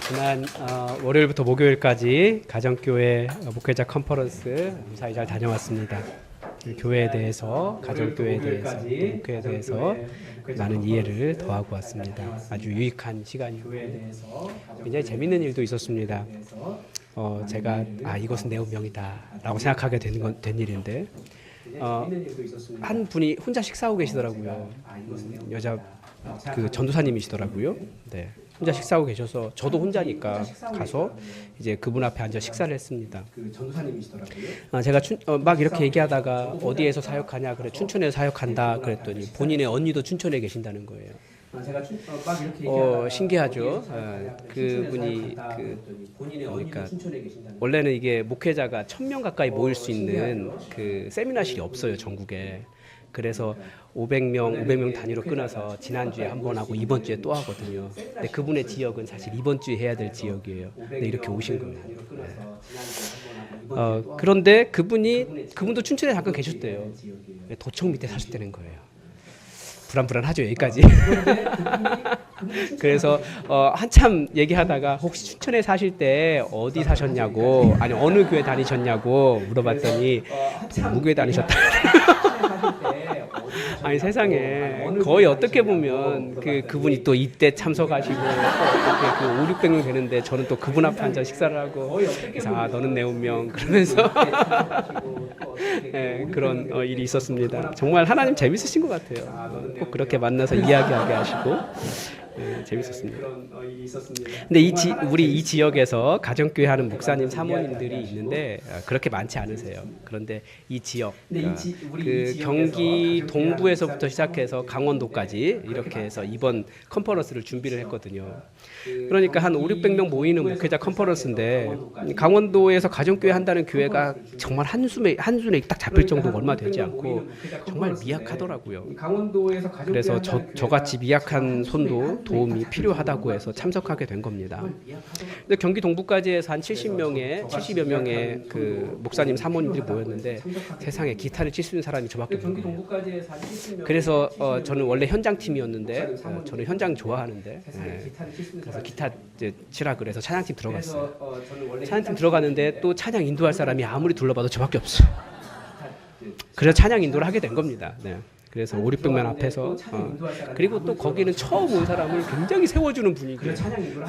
지난 월요일부터 목요일까지 가정교회 목회자 컨퍼런스 무사히 잘 다녀왔습니다. 교회에 대해서, 가정교회에 대해서, 목회에 대해서 많은 이해를 더하고 왔습니다. 아주 유익한 시간이고 굉장히 재밌는 일도 있었습니다. 제가 이것은 내 운명이다 라고 생각하게 된 일인데 한 분이 혼자 식사하고 계시더라고요. 여자 그 전도사님이시더라고요. 네. 혼자 식사하고 계셔서 저도 혼자니까 가서 이제 그분 앞에 앉아 식사를 했습니다. 제가 막 이렇게 얘기하다가 어디에서 사역하냐 그래 춘천에서 사역한다 그랬더니 본인의 언니도 춘천에 계신다는 거예요. 신기하죠. 그분이 그러니까 원래는 이게 목회자가 1,000명 가까이 모일 수 있는 그 세미나실이 없어요 전국에. 그래서 500명 단위로 끊어서 지난주에 한 번 하고 이번 주에 또 하거든요. 근데 그분의 지역은 사실 이번 주에 해야 될 지역이에요. 근데 이렇게 오신 거예요. 그런데 그분도 춘천에 잠깐 계셨대요. 도청 밑에 사셨다는 거예요. 불안불안하죠 여기까지. 그래서 한참 얘기하다가 혹시 춘천에 사실 때 어디 사셨냐고 아니 어느 교회 다니셨냐고 물어봤더니 무교회 다니셨다. 아니 세상에 거의 어떻게 보면 그분이 또 이때 참석하시고 어떻게 500~600명 되는데 저는 또 그분 앞에 앉아 식사를 하고 그래서 너는 내 운명 그러면서 네, 그런 일이 있었습니다. 정말 하나님 재밌으신 것 같아요. 꼭 그렇게 만나서 이야기하게 하시고 네, 재밌었습니다. 근데 우리 이 지역에서 가정교회 하는 목사님 사모님들이 있는데 그렇게 많지 않으세요. 그런데 이 지역 그 경기 동부에서부터 시작해서 강원도까지 이렇게 해서 이번 컨퍼런스를 준비를 했거든요. 그러니까 한 500~600명 모이는 목회자 컨퍼런스인데 강원도에서 가정교회 한다는 교회가 정말 한순에 딱 잡힐 정도가 얼마 되지 않고 정말 미약하더라고요. 그래서 저같이 미약한 손도 도움이 필요하다고 해서 참석하게 된 겁니다. 근데 경기 동부까지 해서 한 70여 명의 그 목사님 사모님들이 모였는데 세상에 기타를 칠 수 있는 사람이 저밖에 없는 거예요. 그래서 저는 원래 현장팀이었는데 저는 현장 좋아하는데 그래서 기타 치라 그래서 찬양팀 들어갔어요. 찬양팀 들어갔는데 또 찬양 인도할 사람이 아무리 둘러봐도 저밖에 없어요. 그래서 찬양 인도를 하게 된 겁니다. 네. 그래서 500~600명 앞에서 그리고 또 거기는 처음 온 사람을 굉장히 세워주는 분위기예요.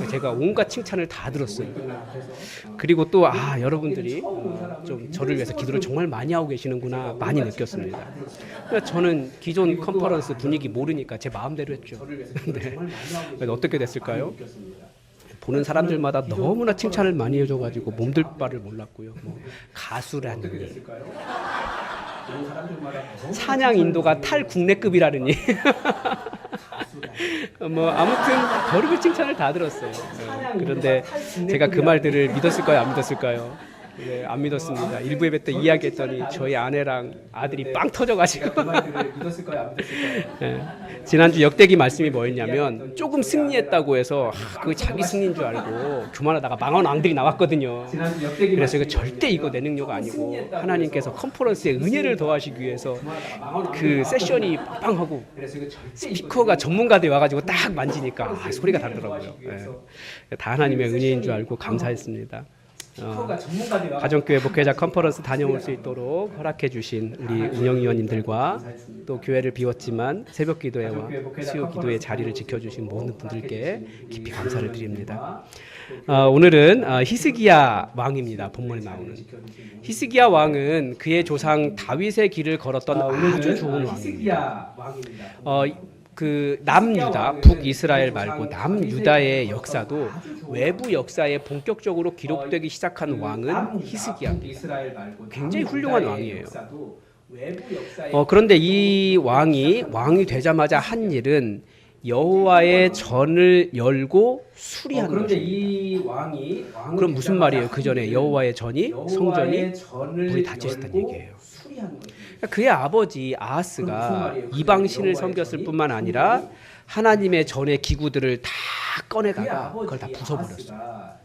제가 온갖 칭찬을 다 들었어요. 그리고 또 여러분들이 좀 저를 위해서 기도를 정말 많이 하고 계시는구나 많이 느꼈습니다. 그러니까 저는 기존 컨퍼런스 분위기 모르니까 제 마음대로 했죠. 네. 어떻게 됐을까요? 보는 사람들마다 너무나 칭찬을 많이 해줘가지고 몸둘 바를 몰랐고요. 가수라니 찬양 인도가 탈국내급이라니 아무튼 별의별 칭찬을 다 들었어요. 그런데 제가 그 말들을 믿었을까요 안 믿었을까요? 네, 안 믿었습니다. 일부 예배 때 이야기했더니 저희 아내랑 아들이 빵 터져가지고 네. 지난주 역대기 말씀이 뭐였냐면 조금 승리했다고 해서 그 자기 승리인 줄 알고 교만하다가 망한 왕들이 나왔거든요. 그래서 이거 절대 이거 내 능력 아니고 하나님께서 컨퍼런스에 은혜를 더하시기 위해서 그 세션이 빵빵하고 스피커가 전문가들이 와가지고 딱 만지니까 소리가 다르더라고요. 네. 다 하나님의 은혜인 줄 알고 감사했습니다. 가정교회 목회자 컨퍼런스 다녀올 수 있도록 허락해 주신 우리 운영위원님들과 또 교회를 비웠지만 새벽 기도회와 수요 기도의 자리를 지켜주신 모든 분들께 깊이 감사를 드립니다. 오늘은 히스기야 왕입니다. 본문에 나오는 히스기야 왕은 그의 조상 다윗의 길을 걸었던 아주 좋은 왕입니다. 그 남유다, 북이스라엘 말고 남유다의 역사도 외부 역사에 본격적으로 기록되기 시작한 왕은 히스기야입니다. 굉장히 훌륭한 왕이에요. 그런데 이 왕이 되자마자 한 일은 여호와의 전을 열고 수리한 것입니다. 그럼 무슨 말이에요? 그 전에 여호와의 전이 성전이 불이 닫혀 있었다는 얘기예요. 그의 아버지 아하스가 이방신을 섬겼을 뿐만 아니라 하나님의 전의 기구들을 다 꺼내다가 그걸 다 부숴버렸어요.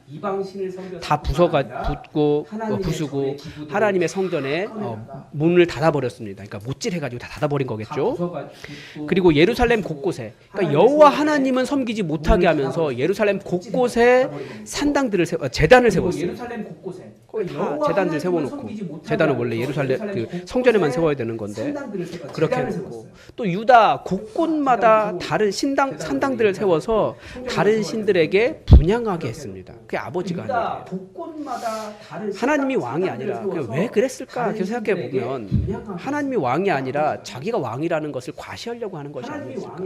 다 부수고 하나님의 성전에 문을 닫아버렸습니다. 그러니까 못질해가지고 다 닫아버린 거겠죠. 그리고 예루살렘 곳곳에 그러니까 여호와 하나님은 섬기지 못하게 하면서 예루살렘 곳곳에 산당들을 제단을 세웠어요. 거기 다 제단들 세워놓고, 제단은 원래 예루살렘 그 성전에만 세워야 되는 건데 그렇게 해놓고, 또 유다 곳곳마다 다른 산당들을 세워서 다른 신들에게 분향하게 했습니다. 그게 아버지가 아니에요. 하나님이 왕이 아니라 그냥 왜 그랬을까 계속 생각해 보면 하나님이 왕이 아니라 자기가 왕이라는 것을 과시하려고 하는 것이 아니었을까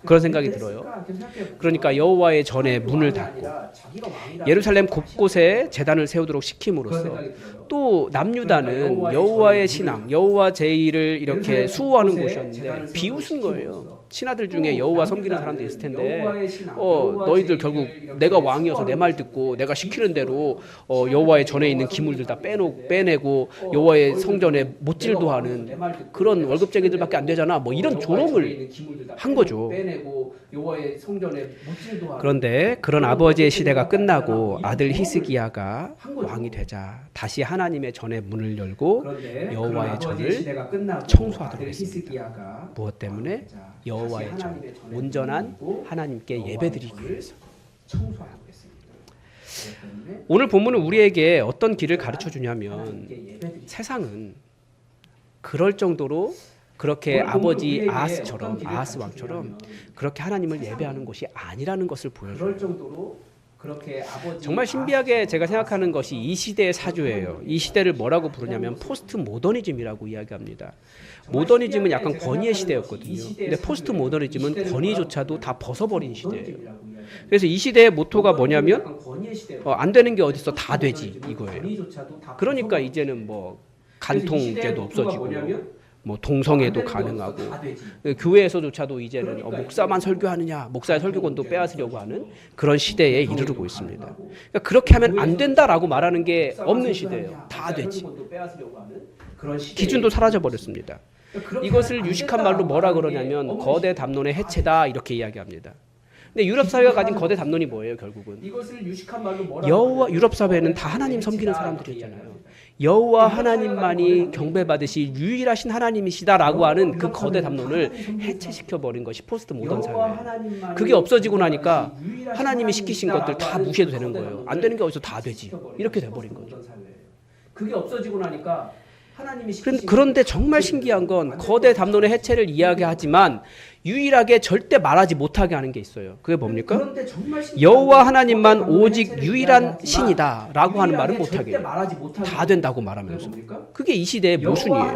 그런 생각이 들어요. 그러니까 여호와의 전에 문을 닫고 예루살렘 곳곳에 제단을 세우도록 시킴으로써 또 남유다는 여호와의 신앙, 여호와 제의를 이렇게 수호하는 곳이었는데 비웃은 거예요. 신하들 중에 여호와 섬기는 사람도 있을 텐데 너희들 결국 내가 왕이어서 내 말 듣고 내가 시키는 대로 여호와의 전에 있는 기물들 다 빼내고 여호와의 성전에 못질도 하는 그런 월급쟁이들밖에 안 되잖아. 뭐 이런 조롱을 한 거죠. 그런데 그런 아버지의 시대가 끝나고 아들 히스기야가 왕이 되자 다시 하나님의 전의 문을 열고 여호와의 전을 청소하도록 했습니다. 무엇 때문에? 여호와의 전, 온전한 하나님께 예배드리기 위해서. 오늘 본문은 우리에게 어떤 길을 가르쳐 주냐면 세상은 그럴 정도로 그렇게 아버지 아하스 왕처럼 그렇게 하나님을 예배하는 곳이 아니라는 것을 보여줘요. 정말 신비하게 제가 생각하는 것이 이 시대의 사주예요. 이 시대를 뭐라고 부르냐면 포스트 모더니즘이라고 이야기합니다. 모더니즘은 약간 권위의 시대였거든요. 근데 포스트 모더니즘은 권위조차도 다 벗어버린 시대예요. 그래서 이 시대의 모토가 뭐냐면 안 되는 게 어딨어, 다 되지 이거예요. 그러니까 이제는 뭐 간통죄도 없어지고 뭐 동성애도 가능하고 교회에서조차도 이제는 목사만 설교하느냐, 목사의 설교권도 빼앗으려고 하는 그런 시대에 이르르고 있습니다. 그러니까 그렇게 하면 안 된다라고 말하는 게 없는 시대예요. 다 되지. 기준도 사라져 버렸습니다. 이것을 유식한 말로 뭐라 그러냐면 거대 담론의 해체다 이렇게 이야기합니다. 근데 유럽 사회가 가진 거대 담론이 뭐예요? 결국은 여호와, 유럽 사회는 다 하나님 섬기는 사람들이었잖아요. 여호와 하나님만이 경배받으시 유일하신 하나님이시다라고 하는 그 거대 담론을 해체시켜 버린 것이 포스트 모던 사회예요. 그게 없어지고 나니까 하나님이 시키신 것들 다 무시해도 되는 거예요. 안 되는 게 어디서 다 되지 이렇게 돼버린 거죠. 그게 없어지고 나니까 그런데 정말 신기한 건 거대 담론의 해체를 이야기하지만 유일하게 절대 말하지 못하게 하는 게 있어요. 그게 뭡니까? 여호와 하나님만 오직 유일한 신이다 라고 하는 말은 못하게 해요. 다 된다고 말하면서. 그게 이 시대의 모순이에요.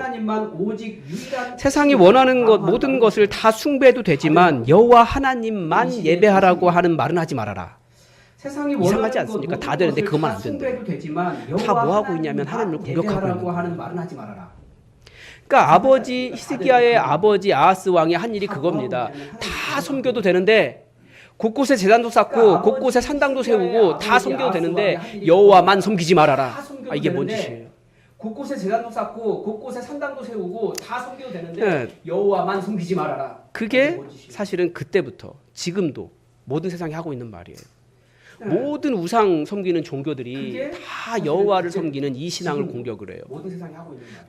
세상이 원하는 것 모든 것을 다 숭배해도 되지만 여호와 하나님만 예배하라고 하는 말은 하지 말아라. 이상하지 않습니까? 다 되는데 그것만 안 된대. 다 뭐하고 있냐면 하나님을 공격하고 있는 말은 하지 말아라. 그러니까 아버지 히스기야의 아버지 아하스 왕이 한 일이 그겁니다. 다 섬겨도 되는데 곳곳에 제단도 쌓고 곳곳에 산당도 세우고 다 섬겨도 되는데 여호와만 섬기지 말아라. 이게 뭔 짓이에요? 곳곳에 제단도 쌓고 곳곳에 산당도 세우고 다 섬겨도 되는데 여호와만 섬기지 말아라. 그게 사실은 그때부터 지금도 모든 세상이 하고 있는 말이에요. 모든 우상 섬기는 종교들이 다 여호와를 섬기는 이 신앙을 공격을 해요.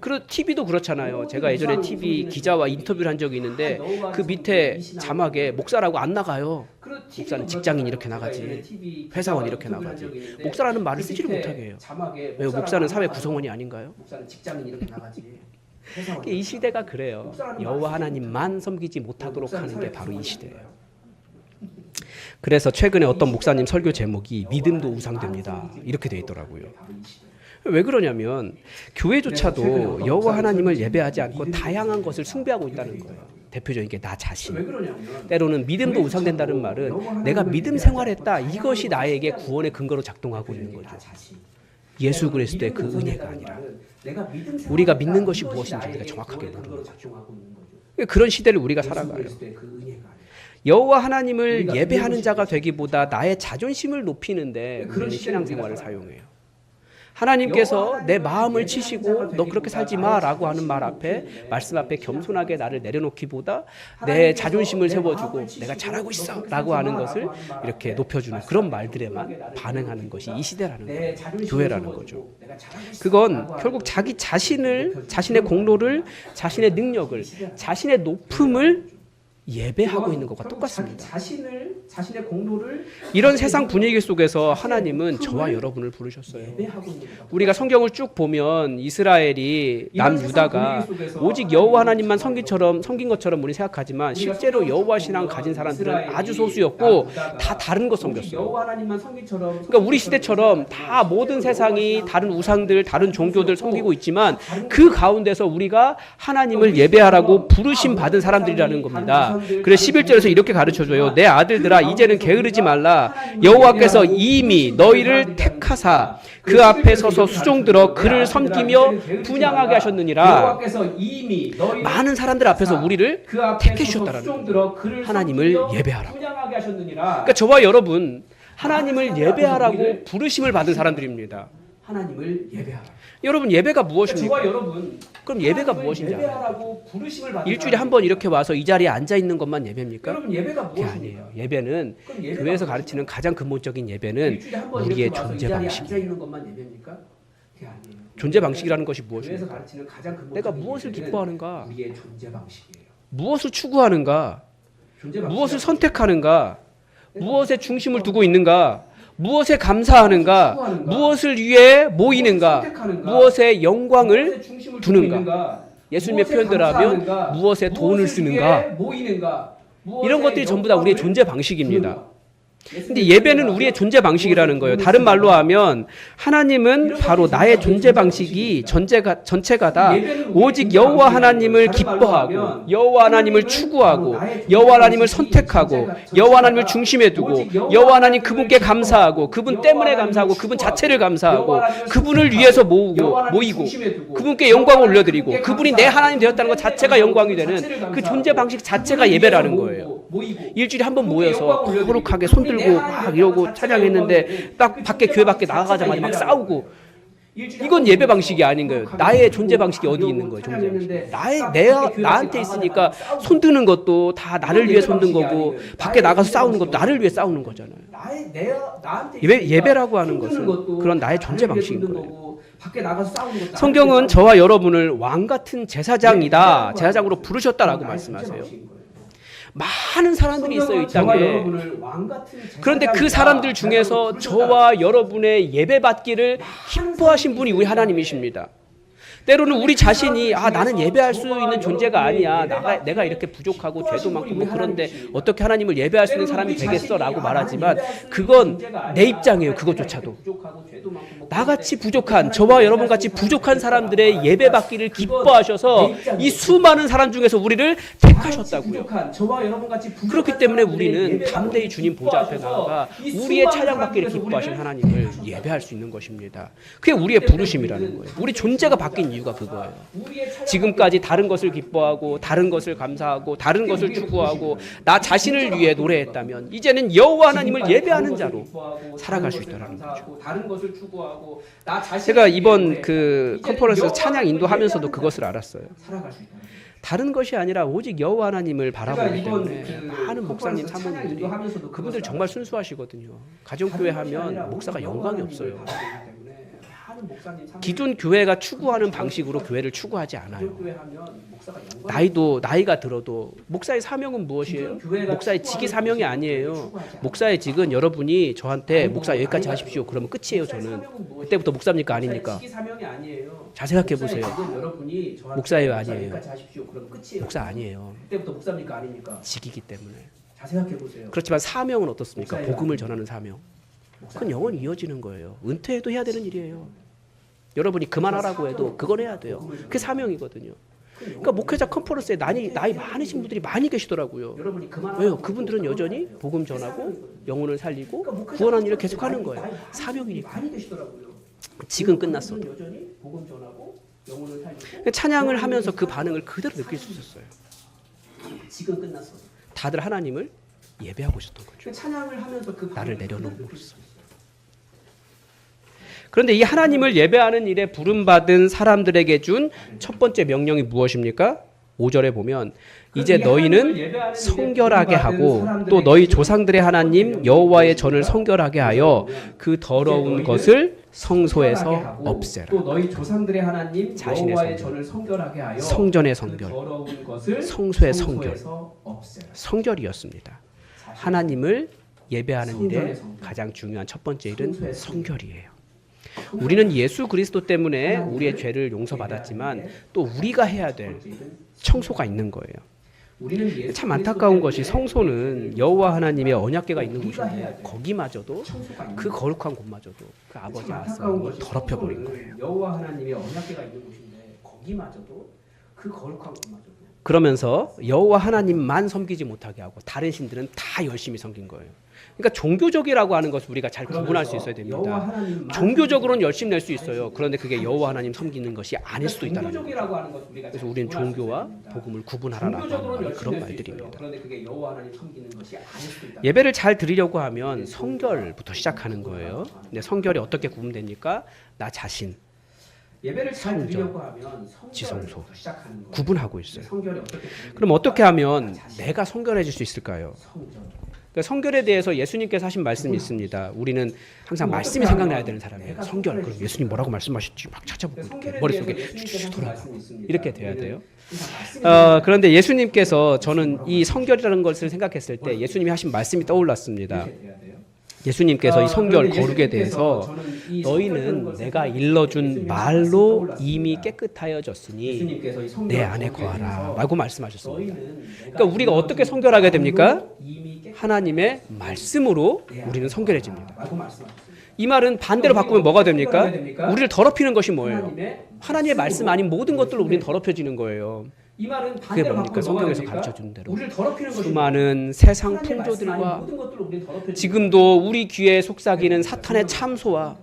그리고 TV도 그렇잖아요. 제가 예전에 TV 기자와 인터뷰를 한 적이 있는데 그 밑에 자막에 목사라고 안 나가요. 목사는 직장인 이렇게 나가지, 회사원 이렇게 나가지. 목사라는 말을 쓰지를 못하게 해요. 왜? 목사는 사회 구성원이 아닌가요? 이 시대가 그래요. 여호와 하나님만 섬기지 못하도록 하는 게 바로 이 시대예요. 그래서 최근에 어떤 목사님 설교 제목이 믿음도 우상됩니다 이렇게 돼 있더라고요. 왜 그러냐면 교회조차도 여호와 하나님을 예배하지 않고 다양한 것을 숭배하고 있다는 거예요. 대표적인 게 나 자신. 때로는 믿음도 우상된다는 말은 내가 믿음 생활했다, 이것이 나에게 구원의 근거로 작동하고 있는 거죠. 예수 그리스도의 그 은혜가 아니라 우리가 믿는 것이 무엇인지 우리가 정확하게 모르는 거죠. 그런 시대를 우리가 살아가요. 여호와 하나님을 예배하는 자가 되기보다 나의 자존심을 높이는데 우리는 신앙생활을 사용해요. 하나님께서 내 마음을 치시고 너 그렇게 살지 마라고 하는 말 앞에 말씀 앞에 겸손하게 나를 내려놓기보다 내 자존심을 세워주고 내가 잘하고 있어라고 하는 것을 이렇게 높여주는 그런 말들에만 반응하는 것이 이 시대라는 거예요. 교회라는 거죠. 그건 결국 자기 자신을, 자신의 공로를, 자신의 능력을, 자신의 높음을 예배하고 있는 것과 똑같습니다. 자신의 공로를 이런 세상 분위기 속에서 하나님은 저와 여러분을 부르셨어요. 우리가 성경을 쭉 보면 이스라엘이 남유다가 오직 여호와 하나님만 섬긴 것처럼 우리 생각하지만 실제로 여호와 신앙 가진 사람들은 아주 소수였고 다 다른 것 섬겼어요. 그러니까 우리 시대처럼 다 모든 세상이 다른 우상들, 다른 종교들 섬기고 있지만 그 가운데서 우리가 하나님을 예배하라고 부르심 받은 사람들이라는 겁니다. 그래서 11절에서 이렇게 가르쳐줘요. 내 아들들아 이제는 게으르지 말라. 여호와께서 이미 너희를 택하사 그 앞에 서서 수종들어 그를 섬기며 분향하게 하셨느니라. 많은 사람들 앞에서 우리를 택해 주셨다라는 거예요. 하나님을 예배하라. 그러니까 저와 여러분 하나님을 예배하라고 부르심을 받은 사람들입니다. 하나님을 예배하라. 여러분 예배가 무엇입니까? 그럼 예배가 무엇인지 알아요? 일주일에 한 번 이렇게 와서 이 자리에 앉아 있는 것만 예배입니까? 여러분 예배가 무엇입니까? 아니에요. 예배는 교회에서 가르치는 가장 근본적인 예배는 우리의 존재 방식이에요. 존재 방식이라는 것이 무엇입니까? 내가 무엇을 기뻐하는가? 무엇을 추구하는가? 무엇을 선택하는가? 무엇에 중심을 두고 있는가? 무엇에 감사하는가? 무엇을 위해 모이는가? 무엇에 영광을 두는가? 예수님의 표현대로 하면 무엇에 돈을 쓰는가? 이런 것들이 전부 다 우리의 존재 방식입니다. 근데 예배는 우리의 존재 방식이라는 거예요. 다른 말로 하면 하나님은 바로 나의 존재 방식이 전체가 다 오직 여호와 하나님을 기뻐하고 여호와 하나님을 추구하고 여호와 하나님을 선택하고 여호와 하나님을 중심에 두고 여호와 하나님 그분께 감사하고 그분 때문에 감사하고 그분 자체를 감사하고 그분을 위해서 모이고 그분께 영광을 올려드리고 그분이 내 하나님 되었다는 것 자체가 영광이 되는 그 존재 방식 자체가 예배라는 거예요. 일주일에 한 번 모여서 거룩하게 손들고 막 이러고 찬양했는데 딱 교회 밖에 나가자마자 막 싸우고 이건 예배 방식이 아닌 거예요. 나의 존재 방식이 어디 있는 거예요? 존재 방식. 나한테 있으니까 손드는 것도 다 나를 위해 손든 거고 밖에 나가서 싸우는 것도 나를 위해 싸우는 거잖아요. 예배라고 하는 것은 그런 나의 존재 방식인 거예요. 성경은 저와 여러분을 왕 같은 제사장이다, 제사장으로 부르셨다라고 말씀하세요. 많은 사람들이 있어요, 이 땅에. 그런데 그 사람들 중에서 저와 여러분의 예배받기를 기뻐하신 분이 우리 하나님이십니다. 때로는 우리 자신이 나는 예배할 수 있는 존재가 아니야. 내가 이렇게 부족하고 죄도 많고 뭐 그런데 어떻게 하나님을 예배할 수 있는 사람이 되겠어? 라고 말하지만 그건 내 입장이에요. 그것조차도. 나같이 부족한 저와 여러분같이 부족한 사람들의 예배받기를 기뻐하셔서 이 수많은 사람 중에서 우리를 택하셨다고요. 그렇기 때문에 우리는 담대히 주님 보좌 앞에 나아가 우리의 찬양받기를 기뻐하신 하나님을 예배할 수 있는 것입니다. 그게 우리의 부르심이라는 거예요. 우리 존재가 바뀐 이유가 그거예요. 지금까지 다른 것을 기뻐하고 다른 것을 감사하고 다른 것을 추구하고 나 자신을 위해 노래했다면 이제는 여호와 하나님을 예배하는 자로 살아갈 수 있다는 거죠. 제가 이번 그 컨퍼런스 찬양 인도하면서도 그것을 알았어요. 다른 것이 아니라 오직 여호와 하나님을 바라보기 때문에 많은 목사님, 사모님들이 그분들 정말 순수하시거든요. 가정교회 하면 목사가 영광이 없어요. 기존 교회가 추구하는 방식으로 교회를 추구하지 않아요. 나이가 들어도 목사의 사명은 무엇이에요? 목사의 직이 사명이 아니에요. 목사의 직은 여러분이 저한테 목사 여기까지 하십시오. 그러면 끝이에요. 저는 그때부터 목사입니까 아닙니까? 잘 생각해 보세요. 목사예요 아니에요? 목사 아니에요. 직이기 때문에. 그렇지만 사명은 어떻습니까? 복음을 전하는 사명. 그건 영원히 이어지는 거예요. 은퇴해도 해야 되는 일이에요. 여러분이 그만하라고 해도 그건 해야 돼요. 그게 사명이거든요. 그러니까 목회자 컨퍼런스에 나이 많으신 분들이 많이 계시더라고요. 왜요? 그분들은 여전히 복음 전하고 영혼을 살리고 구원하는 일을 계속하는 거예요. 사명이니까. 지금 끝났어도. 찬양을 하면서 그 반응을 그대로 느낄 수 있었어요. 지금 끝났어도. 다들 하나님을 예배하고 있었던 거죠. 나를 내려놓고 있어. 그런데 이 하나님을 예배하는 일에 부름받은 사람들에게 준 첫 번째 명령이 무엇입니까? 5절에 보면 이제 너희는 성결하게 하고 또 너희 조상들의 하나님 여호와의 전을 성결하게 하여 그 더러운 것을 성소에서 없애라. 또 너희 조상들의 하나님 여호와의 전을 성결하게 하여 성전의 성결, 성소의 성결, 성결이었습니다. 하나님을 예배하는 일에 가장 중요한 첫 번째 일은 성결이에요. 우리는 예수 그리스도 때문에 우리의 죄를 용서받았지만 또 우리가 해야 될 청소가 있는 거예요. 참 안타까운 것이 성소는 여호와 하나님의 언약궤가 있는 곳인데 거기마저도 그 거룩한 곳마저도 그 아버지 아사가 더럽혀 버린 거예요. 여호와 하나님의 언약궤가 있는 곳인데 거기마저도 그 거룩한 곳마저도 그러면서 여호와 하나님만 섬기지 못하게 하고 다른 신들은 다 열심히 섬긴 거예요. 그러니까 종교적이라고 하는 것을 우리가 잘 구분할 수 있어야 됩니다. 종교적으로는 열심히 낼 수 있어요. 그런데 그게 여호와 하나님 섬기는 것이 아닐 수도 있다는 거예요. 그래서 우리는 종교와 복음을 구분하라라는 그런 말들입니다. 예배를 잘 드리려고 하면 성결부터 시작하는 거예요. 근데 성결이 어떻게 구분됩니까? 나 자신, 성전, 지성소 구분하고 있어요. 그럼 어떻게 하면 내가 성결해질 수 있을까요? 그러니까 성결에 대해서 예수님께서 하신 말씀이 있습니다. 우리는 항상 말씀이 생각나야 되는 사람이에요. 성결, 그럼 예수님 뭐라고 말씀하셨지? 막 찾아보고 이렇게 머릿속에 쭉 돌아가고 이렇게 돼야 돼요. 그런데 예수님께서 저는 이 성결이라는 것을 생각했을 때 예수님이 하신 말씀이 떠올랐습니다. 예수님께서 이 성결 거룩에 대해서 너희는 내가 일러준 말로 이미 깨끗하여졌으니 내 안에 거하라 라고 말씀하셨습니다. 그러니까 우리가 어떻게 성결하게 됩니까? 하나님의 말씀으로 우리는 성결해집니다. 이 말은 반대로 바꾸면 뭐가 됩니까? 우리를 더럽히는 것이 뭐예요? 하나님의 말씀 아닌 모든 것들로 우리는 더럽혀지는 거예요. 그게 뭡니까? 성경에서 가르쳐준 대로 수많은 세상 풍조들과 지금도 우리 귀에 속삭이는 사탄의 참소와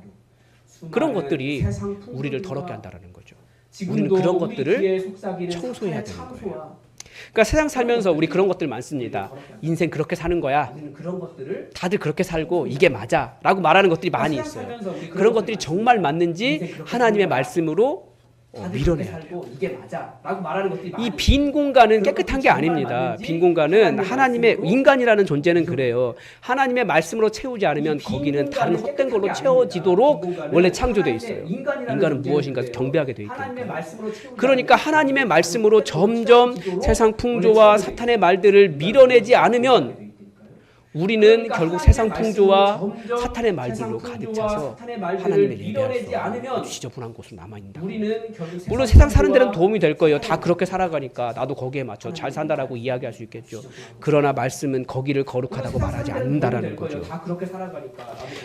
그런 것들이 우리를 더럽게 한다는 거죠. 우리는 그런 것들을 청소해야 되는 거예요. 그러니까 세상 살면서 우리 그런 것들 많습니다. 인생 그렇게 사는 거야. 다들 그렇게 살고 이게 맞아 라고 말하는 것들이 많이 있어요. 그런 것들이 정말 맞는지 하나님의 말씀으로 밀어내야 돼요. 이 빈 공간은 깨끗한 게 아닙니다. 빈 공간은 하나님의 인간이라는 존재는 그래요. 하나님의 말씀으로 채우지 않으면 거기는 다른 헛된 걸로 채워지도록 원래 창조되어 있어요. 인간은 무엇인가 경배하게 되어 있으니까. 그러니까 하나님의 말씀으로 점점 세상 풍조와 사탄의 말들을 밀어내지 않으면 우리는 결국 세상 풍조와 사탄의 말들로 가득 차서 하나님을 예배할 수 없는 지저분한 곳으로 남아있다. 물론 세상 사는 데는 도움이 될 거예요. 다 그렇게 살아가니까 나도 거기에 맞춰 잘 산다라고 이야기할 수 있겠죠. 그러나 말씀은 거기를 거룩하다고 말하지 않는다라는 거죠.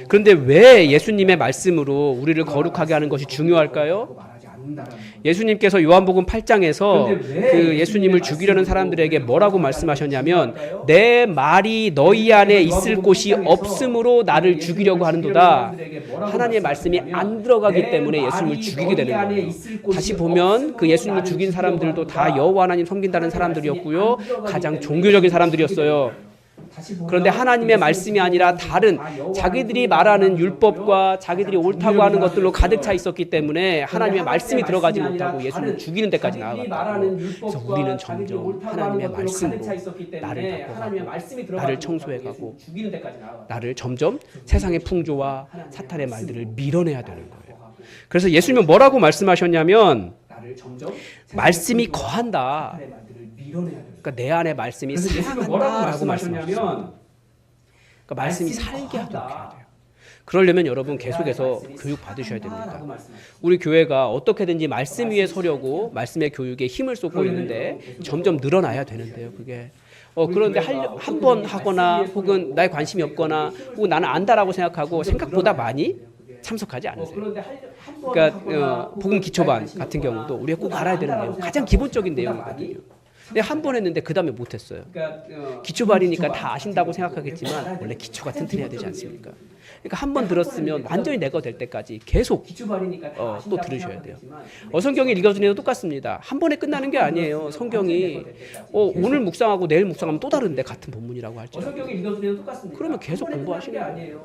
그런데 왜 예수님의 말씀으로 우리를 거룩하게 하는 것이 중요할까요? 예수님께서 요한복음 8장에서 그 예수님을 죽이려는 사람들에게 뭐라고 말씀하셨냐면 내 말이 너희 안에 있을 곳이 없으므로 나를 죽이려고 하는도다. 하나님의 말씀이 안 들어가기 때문에 예수님을 죽이게 되는 거예요. 다시 보면 그 예수님을 죽인 사람들도 다 여호와 하나님 섬긴다는 사람들이었고요. 가장 종교적인 사람들이었어요. 그런데 하나님의 말씀이 아니라 다른 자기들이 말하는 율법과 자기들이 옳다고 하는 것들로 가득 차 있었기 때문에 하나님의 말씀이 들어가지 못하고 예수님을 죽이는 데까지 나아갔다고. 그래서 우리는 점점 하나님의 말씀으로 나를 바꿔가고 나를 청소해가고 나를 점점 세상의 풍조와 사탄의 말들을 밀어내야 되는 거예요. 그래서 예수님은 뭐라고 말씀하셨냐면 말씀이 거한다. 그러니까 내 안에 말씀이 살아간다라고 말씀하셨어요. 그러니까 말씀이 살게 하도록 해야 돼요. 그러려면 여러분 계속해서 교육 받으셔야 됩니다. 우리 교회가 어떻게든지 말씀 위에 서려고 말씀의 교육에 힘을 쏟고 있는데 점점 늘어나야 되는데요. 그게 그런데 한 번 하거나 혹은 나에 관심이 없거나 혹은 나는 안다라고 생각하고 생각보다 많이 참석하지 않으세요. 그러니까 복음 기초반 같은 경우도 우리가 꼭 알아야 되는 내용, 가장 기본적인 내용이거든요. 근데 한 번 했는데 그 다음에 못했어요. 기초 발이니까 다 아신다고 생각하겠지만 원래 기초가 튼튼해야 되지 않습니까? 그러니까 한 번 들었으면 완전히 내가 될 때까지 계속 또 들으셔야 돼요. 성경을 읽어주는 도 똑같습니다. 한 번에 끝나는 게 아니에요. 성경이 오늘 묵상하고 내일 묵상하면 또 다른데 같은 본문이라고 할지라도. 그러면 계속 공부하시는 거예요.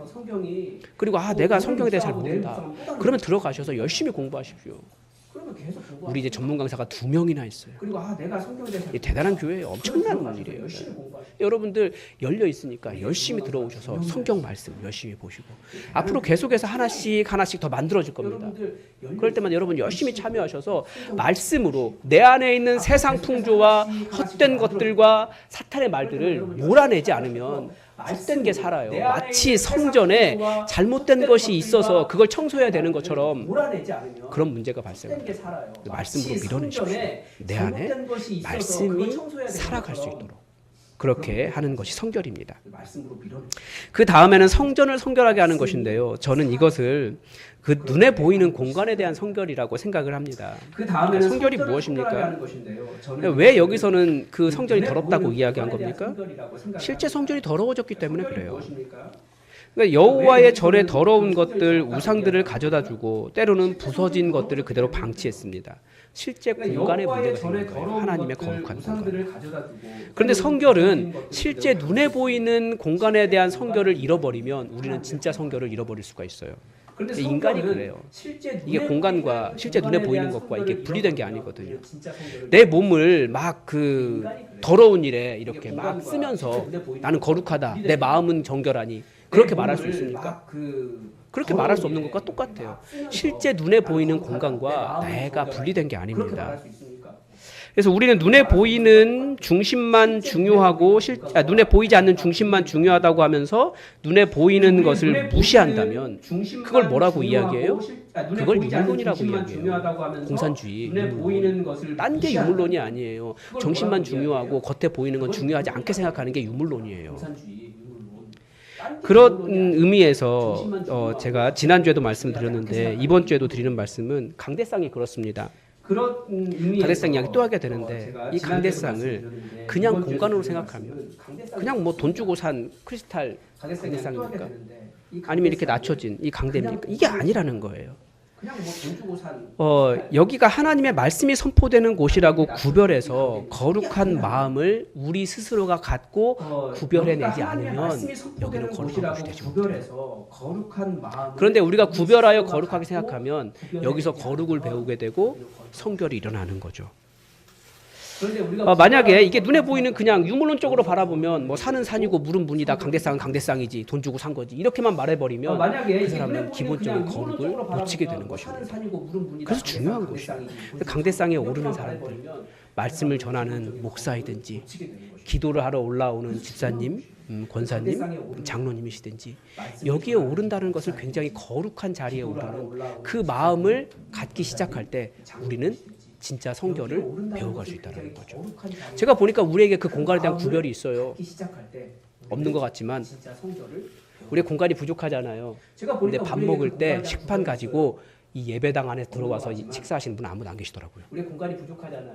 그리고 내가 성경에 대해 잘 모른다. 그러면 들어가셔서 열심히 공부하십시오. 우리 이제 전문 강사가 2명이나 있어요. 대단한 교회예요. 엄청난 일이에요. 여러분들 열려 있으니까 열심히 들어오셔서 성경 말씀 열심히 보시고 앞으로 계속해서 하나씩 더 만들어질 겁니다. 그럴 때만 여러분 열심히 참여하셔서 말씀으로 내 안에 있는 세상 풍조와 헛된 것들과 사탄의 말들을 몰아내지 않으면 헛된 게 살아요. 마치 성전에 잘못된 것이 있어서 그걸 청소해야 되는 것처럼 그런 문제가 발생합니다. 말씀으로 밀어내십시오. 내 안에 말씀이 살아갈 수 있도록 그렇게 하는 것이 성결입니다. 그 다음에는 성전을 성결하게 하는 것인데요. 저는 이것을 그 눈에 보이는 공간에 대한 성결이라고 생각을 합니다. 성결이 무엇입니까? 왜 여기서는 그 성전이 더럽다고 이야기한 겁니까? 실제 성전이 더러워졌기 때문에 그래요. 그러니까 여호와의 전에 더러운 것들, 우상들을 가져다 주고 때로는 부서진 것들을 그대로 방치했습니다. 실제 공간에 문제가 생긴 거예요. 하나님의 거룩한 공간. 그런데 성결은 실제 눈에 보이는 공간에 대한 성결을 잃어버리면 우리는 진짜 성결을 잃어버릴 수가 있어요. 인간이 그래요. 이게 공간과 실제 눈에 보이는 것과 이게 분리된 게 아니거든요. 내 몸을 막 그 더러운 일에 이렇게 막 쓰면서 나는 거룩하다, 내 마음은 정결하니 그렇게 말할 수 있습니까? 그렇게 말할 수 없는 것과 똑같아요. 실제 눈에 보이는 공간과 내가 분리된 게 아닙니다. 그래서 우리는 눈에 보이는 중심만 중요하고 눈에 보이지 않는 중심만 중요하다고 하면서 눈에 보이는 것을 무시한다면 그걸 뭐라고 이야기해요? 그걸 유물론이라고 이야기해요. 공산주의, 유물론. 딴 게 유물론이 아니에요. 정신만 중요하고 겉에 보이는 건 중요하지 않게 생각하는 게 유물론이에요. 그런 의미에서 제가 지난주에도 말씀드렸는데 이번 주에도 드리는 말씀은 강대상이 그렇습니다. 강대상 이야기 또 하게 되는데 이 강대상을 그냥 공간으로 생각하면 그냥 뭐 돈 주고 산 크리스탈 강대상입니까? 아니면 이렇게 낮춰진 이 강대입니까? 이게 아니라는 거예요. 여기가 하나님의 말씀이 선포되는 곳이라고 구별해서 거룩한 마음을 우리 스스로가 갖고 구별해내지 않으면 여기는 거룩한 곳이 되지 못해요. 그런데 우리가 구별하여 거룩하게 생각하면 여기서 거룩을 배우게 되고 성결이 일어나는 거죠. 만약에 이게 눈에 보이는 그냥 유물론적으로 바라보면 뭐 산은 산이고 물은 문이다, 강대상은 강대상이지, 돈 주고 산 거지 이렇게만 말해버리면 그 사람은 기본적인 거룩을 놓치게 되는 것입니다. 그래서 중요한 것이에요. 강대상에 오르는 사람들, 말씀을 전하는 목사이든지 기도를 하러 올라오는 집사님, 권사님, 장로님이시든지 여기에 오른다는 것을 굉장히 거룩한 자리에 오르는 그 마음을 갖기 시작할 때 우리는 진짜 성결을 배워갈 수 있다는 거죠. 제가 보니까 우리에게 그 공간에 대한 구별이 있어요. 없는 것 같지만 우리 공간이 부족하잖아요. 근데 밥 먹을 때 식판 가지고 이 예배당 안에 들어와서 식사하시는 분 아무도 안 계시더라고요.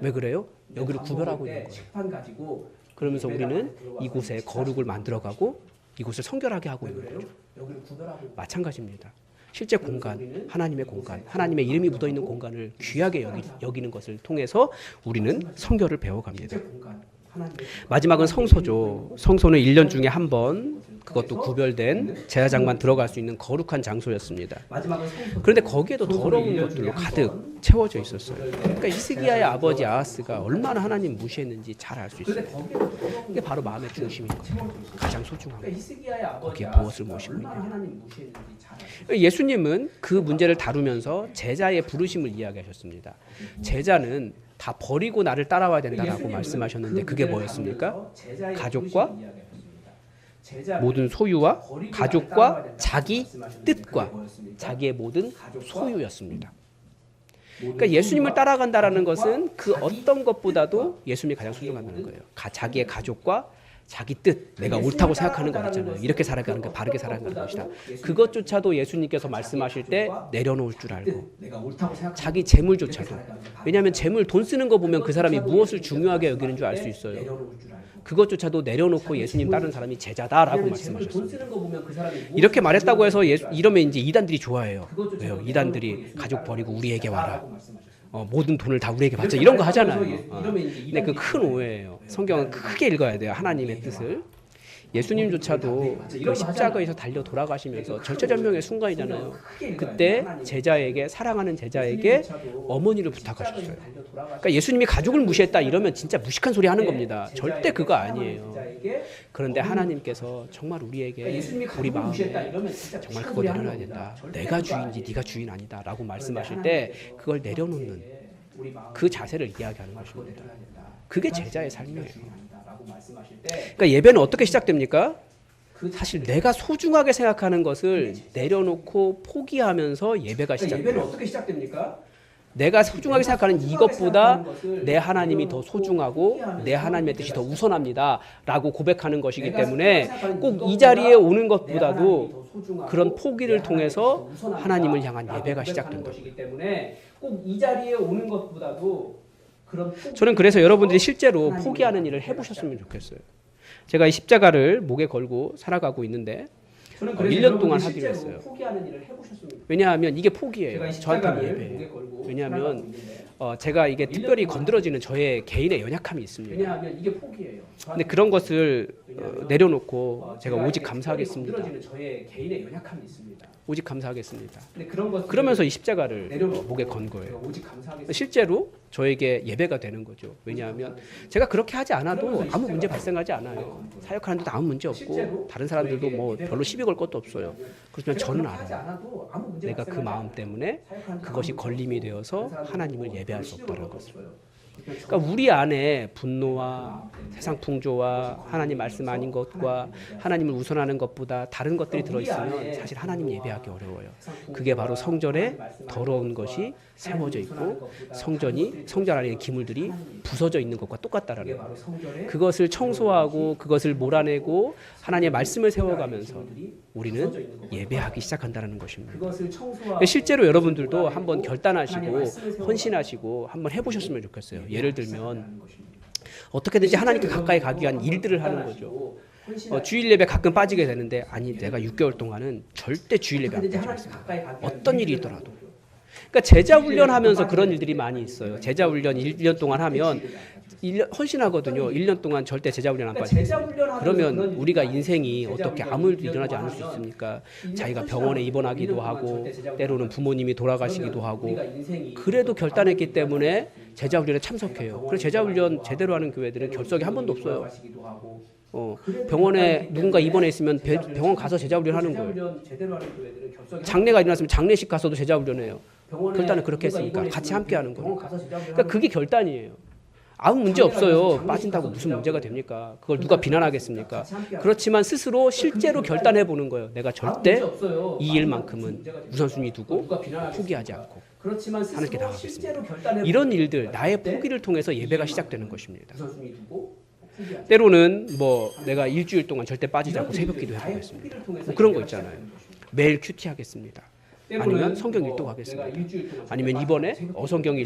왜 그래요? 여기를 구별하고 있는 거예요. 그러면서 우리는 이곳에 거룩을 만들어가고 이곳을 성결하게 하고 있는 거죠. 마찬가지입니다. 실제 공간, 하나님의 공간, 하나님의 이름이 묻어있는 공간을 귀하게 여기는 것을 통해서 우리는 성결을 배워갑니다. 마지막은 성소죠. 성소는 1년 중에 한 번 그것도 구별된 제사장만 들어갈 수 있는 거룩한 장소였습니다. 그런데 거기에도 더러운 것들로 가득 채워져 있었어요. 그러니까 히스기야의 아버지 아하스가 얼마나 하나님 무시했는지 잘 알 수 있어요. 이게 바로 마음의 중심인 거예요. 가장 소중한 거. 거기에 무엇을 모시고 있느냐. 예수님은 그 문제를 다루면서 제자의 부르심을 이야기하셨습니다. 제자는 다 버리고 나를 따라와야 된다라고 말씀하셨는데 그게 뭐였습니까? 가족과 모든 소유와 가족과 자기 뜻과 자기의 모든 소유였습니다. 그러니까 예수님을 따라간다라는 것은 그 어떤 것보다도 예수님이 가장 소중하다는 거예요. 자기의 가족과 자기 뜻, 내가 옳다고 생각하는 거 있잖아요. 이렇게 살아가는 거, 바르게 살아가는 것이다. 그것조차도 예수님께서 말씀하실 때 내려놓을 줄 알고, 자기 재물조차도. 왜냐하면 재물, 돈 쓰는 거 보면 그 사람이 무엇을 중요하게 여기는 줄 알 수 있어요. 그것조차도 내려놓고 예수님 따르는 사람이 제자다라고 말씀하셨습니다. 이렇게 말했다고 해서 이러면 이제 이단들이 좋아해요. 왜요? 이단들이 가족 버리고 우리에게 와라. 모든 돈을 다 우리에게 바쳐 이런 거 하잖아요. 근데 그 큰 오해예요. 성경은 크게 읽어야 돼요. 하나님의 뜻을. 예수님조차도 그 십자가에서 달려 돌아가시면서 절체절명의 순간이잖아요. 그때 제자에게, 사랑하는 제자에게 어머니를 부탁하셨어요. 그러니까 예수님이 가족을 무시했다 이러면 진짜 무식한 소리 하는 겁니다. 절대 그거 아니에요. 그런데 하나님께서 정말 우리에게 우리 마음에 정말 그거 내려놔야 된다. 내가 주인이지 네가 주인 아니다 라고 말씀하실 때 그걸 내려놓는 그 자세를 이야기하는 것입니다. 그게 제자의 삶이에요. 그러니까 예배는 어떻게 시작됩니까? 사실 내가 소중하게 생각하는 것을 내려놓고 포기하면서 예배가 시작돼요. 예배는 어떻게 시작됩니까? 내가 소중하게 생각하는 이것보다 내 하나님이 더 소중하고 내 하나님의 뜻이 더 우선합니다 라고 고백하는 것이기 때문에 꼭 이 자리에 오는 것보다도 그런 포기를 통해서 하나님을 향한 예배가 시작된다. 꼭 이 자리에 오는 것보다도 저는 그래서 여러분들이 실제로 포기하는 일을 해보셨으면 좋겠어요. 제가 이 십자가를 목에 걸고 살아가고 있는데 1년 동안 하기로 했어요. 왜냐하면 이게 포기예요. 저한테는 예배예요. 왜냐하면 제가 이게 특별히 건드려지는 저의 개인의 연약함이 있습니다. 왜냐하면 이게 포기예요. 근데 그런 것을 내려놓고 제가 오직 감사하겠습니다. 오직 감사하겠습니다. 그러면서 이 십자가를 목에 건 거예요. 실제로 저에게 예배가 되는 거죠. 왜냐하면 제가 그렇게 하지 않아도 아무 문제 발생하지 않아요. 사역하는 데도 아무 문제 없고 다른 사람들도 뭐 별로 시비 걸 것도 없어요. 그렇지만 저는 알아요. 내가 그 마음 때문에 그것이 걸림이 되어서 하나님을 예배할 수 없다는 것을. 그러니까 우리 안에 분노와 세상 풍조와 하나님 말씀 아닌 것과 하나님을 우선하는 것보다 다른 것들이 들어있으면 사실 하나님 예배하기 어려워요. 그게 바로 성전에 더러운 것이 세워져 있고 성전 안에 기물들이 부서져 있는 것과 똑같다라는 거예요. 그것을 청소하고 그것을 몰아내고 하나님의 말씀을 세워가면서 우리는 예배하기 시작한다는 것입니다. 실제로 여러분들도 한번 결단하시고 헌신하시고 한번 해보셨으면 좋겠어요. 예를 들면 어떻게든지 하나님께 가까이 가기 위한 일들을 하는 거죠. 주일 예배 가끔 빠지게 되는데 아니 내가 6개월 동안은 절대 주일 예배 안 빠지겠습니다. 어떤 일이 있더라도. 그러니까 제자 훈련하면서 그런 일들이 많이 있어요. 제자 훈련 1년 동안 하면 헌신하거든요. 1년 동안 절대 제자 훈련 안 빠지겠습니다. 그러면 우리가 인생이 어떻게 아무 일도 일어나지 않을 수 있습니까? 자기가 병원에 입원하기도 하고 때로는 부모님이 돌아가시기도 하고 그래도 결단했기 때문에 제자 훈련에 참석해요. 그래서 제자 훈련 제대로 하는 교회들은 결석이 한 번도 없어요. 병원에 누군가 입원해 있으면 병원 가서 제자 훈련 하는 거예요. 장례가 일어났으면 장례식 가서도 제자 훈련해요. 결단을 그렇게 했으니까 같이 함께 하는 거예요. 그러니까 그게 결단이에요. 아무 문제 없어요. 빠진다고 무슨 문제가 됩니까? 그걸 누가 비난하겠습니까? 그렇지만 스스로 실제로 결단해 보는 거예요. 내가 절대 이 일만큼은 우선순위 두고 포기하지 않고 하나님께 나가겠습니다. 이런 일들, 나의 포기를 통해서 예배가 시작되는 것입니다. 때로는 뭐 내가 일주일 동안 절대 빠지지 않고 새벽 기도 해보겠습니다. 뭐 그런 거 있잖아요. 매일 큐티 하겠습니다. 아니면 성경 일독 하겠습니다. 아니면 이번에 어성경이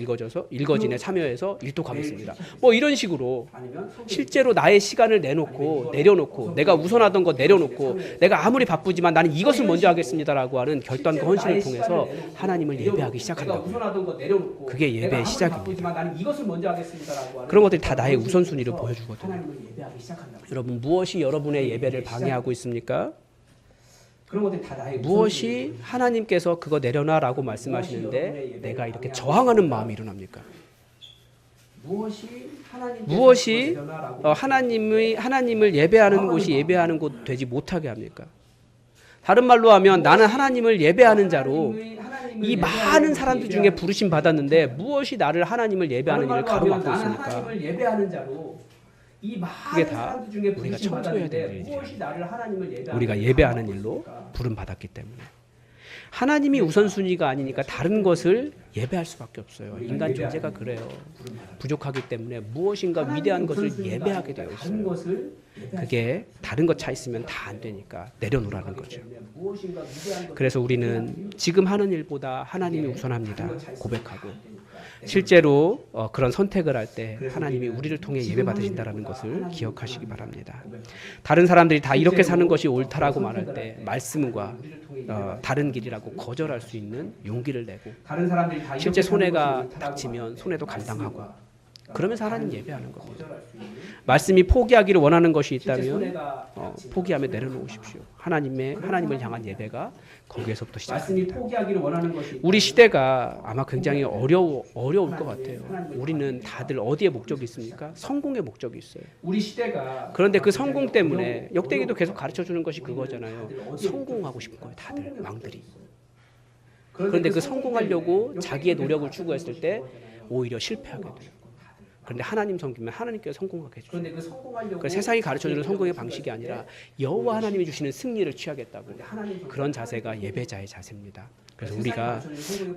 읽어진에 참여해서 일독 하겠습니다. 뭐 이런 식으로 실제로 나의 시간을 내려놓고 내가 우선하던 거 내려놓고 내가 아무리 바쁘지만 나는 이것을 먼저 하겠습니다라고 하는 결단과 헌신을 통해서 하나님을 예배하기 시작한다고요. 그게 예배의 시작입니다. 그런 것들이 다 나의 우선순위를 보여주거든요. 여러분 무엇이 여러분의 예배를 방해하고 있습니까? 무엇이 하나님께서 그거 내려놔라고 말씀하시는데 내가 이렇게 저항하는 마음이 일어납니까? 무엇이 하나님을 예배하는 곳이 예배하는 곳 되지 못하게 합니까? 다른 말로 하면 나는 하나님을 예배하는 자로 이 많은 사람들 중에 부르심 받았는데 무엇이 나를 하나님을 예배하는 일을 가로막고 있습니까? 그게 다 우리가 청소해야 되는 일이에요. 우리가 예배하는 일로 부름 받았기 때문에 하나님이 우선순위가 아니니까 다른 것을 예배할 수밖에 없어요. 인간 존재가 그래요. 부족하기 때문에 무엇인가 위대한 것을 예배하게 되어 있어요. 그게 다른 것 차 있으면 다 안 되니까 내려놓으라는 거죠. 그래서 우리는 지금 하는 일보다 하나님이 우선합니다. 고백하고 실제로 그런 선택을 할 때 하나님이 우리를 통해 예배 받으신다라는 것을 기억하시기 바랍니다. 다른 사람들이 다 이렇게 사는 것이 옳다라고 말할 때 말씀과 다른 길이라고 거절할 수 있는 용기를 내고 실제 손해가 닥치면 손해도 감당하고 그러면서 하나님 예배하는 겁니다. 말씀이 포기하기를 원하는 것이 있다면 포기하며 내려놓으십시오. 하나님을 향한 예배가 거기에서부터 시작합니다. 우리 시대가 아마 굉장히 어려울 것 같아요. 우리는 다들 어디에 목적이 있습니까? 성공의 목적이 있어요. 그런데 그 성공 때문에 역대기도 계속 가르쳐주는 것이 그거잖아요. 성공하고 싶은 거예요. 다들 왕들이. 그런데 그 성공하려고 자기의 노력을 추구했을 때 오히려 실패하게 돼요. 그런데 하나님 섬기면 하나님께서 성공하게 해주세요. 그러니까 세상이 가르쳐주는 성공의 방식이 아니라 여호와 하나님이 주시는 승리를 취하겠다고 그런 자세가 예배자의 자세입니다. 그래서 우리가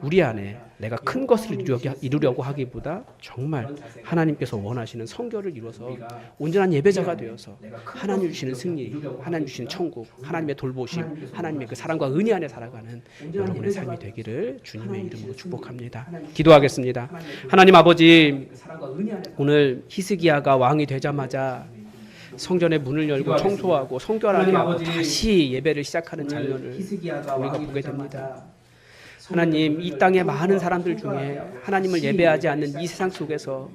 우리 안에 내가 큰 것을 이루려고 하기보다 정말 하나님께서 원하시는 성결을 이루어서 온전한 예배자가 되어서 하나님 주시는 승리, 하나님 주시는 천국, 하나님의 돌보심, 하나님의 그 사랑과 은혜 안에 살아가는 여러분의 삶이 되기를 주님의 이름으로 축복합니다. 기도하겠습니다. 하나님 아버지, 오늘 히스기야가 왕이 되자마자 성전의 문을 열고 청소하고 성결하게 하고 다시 예배를 시작하는 장면을 우리가 보게 됩니다. 하나님, 이 땅의 많은 사람들 중에 하나님을 예배하지 않는 이 세상 속에서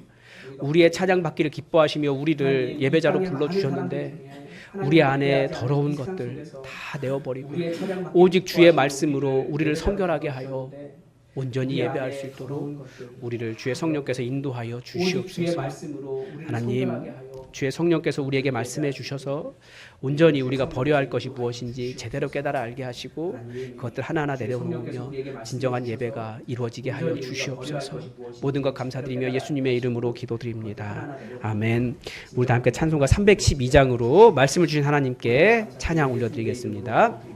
우리의 찬양받기를 기뻐하시며 우리를 예배자로 불러주셨는데 우리 안에 더러운 것들 다 내어버리고 오직 주의 말씀으로 우리를 성결하게 하여 온전히 예배할 수 있도록 우리를 주의 성령께서 인도하여 주시옵소서. 하나님, 주의 성령께서 우리에게 말씀해 주셔서 온전히 우리가 버려야 할 것이 무엇인지 제대로 깨달아 알게 하시고 그것들 하나하나 내려놓으며 진정한 예배가 이루어지게 하여 주시옵소서. 모든 것 감사드리며 예수님의 이름으로 기도드립니다. 아멘. 우리 다 함께 찬송가 312장으로 말씀을 주신 하나님께 찬양 올려드리겠습니다.